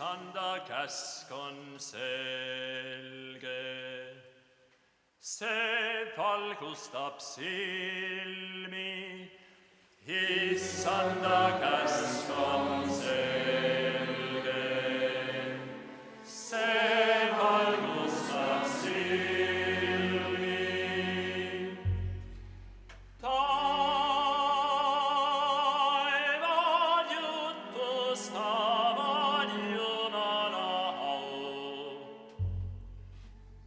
Issanda käsk on selge. See valgustab silmi, Issanda käsk on selge. See valgustab silmi. Taevad jutustavad Jumala au.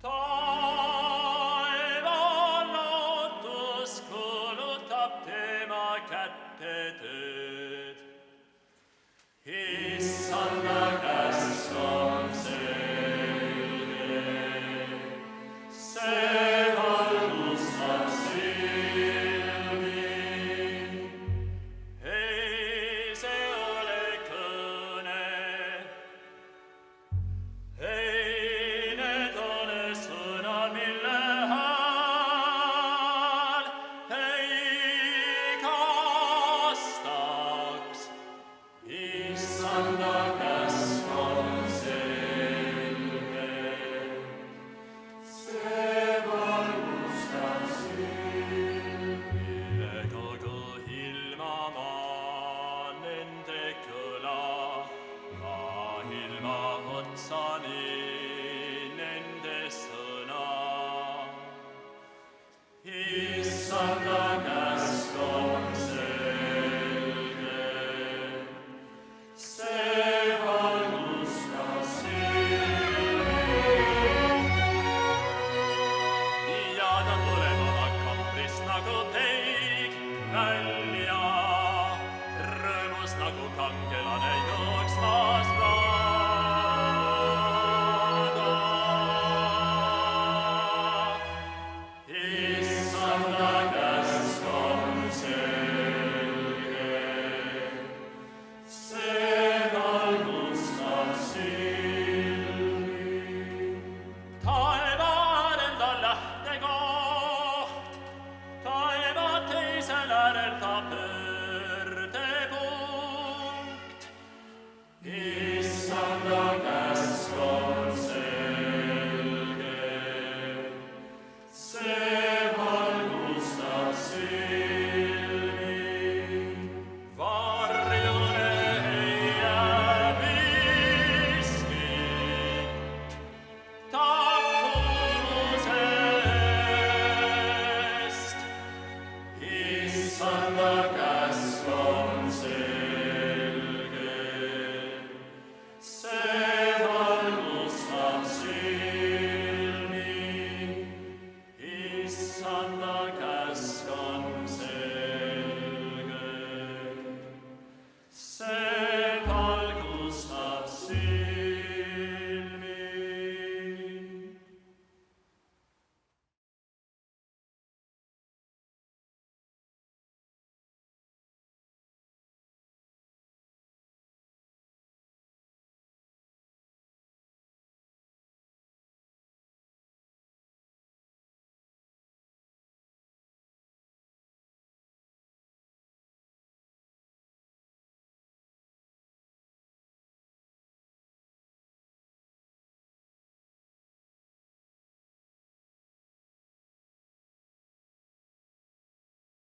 Taeval lootus kuulutab tema kätte tööd. Issanda käsk on selge. See valgustab silmi. Ei, see ole kõne. Ei, need ole sõnad, mille hääl ei kastaks. Issanda käsk on selge. See valgustab silmi. Kogu ilmamaa nende kõla, maailma otsani nende sõna. Issanda käsk on selge. See valgustab silmi. Ja ta tuleb oma kambrist nagu peig välja, rõõmus nagu kangelane jooksmas rada. Issanda käsk on selge. See valgustab silmi. Taevaarel ta lähtekoht, taeva teisel äärel ta pöördepunkt. Issanda käsk on selge. See valgustab silmi. Varjune ei jää miskit, takkumusest. Issanda käsk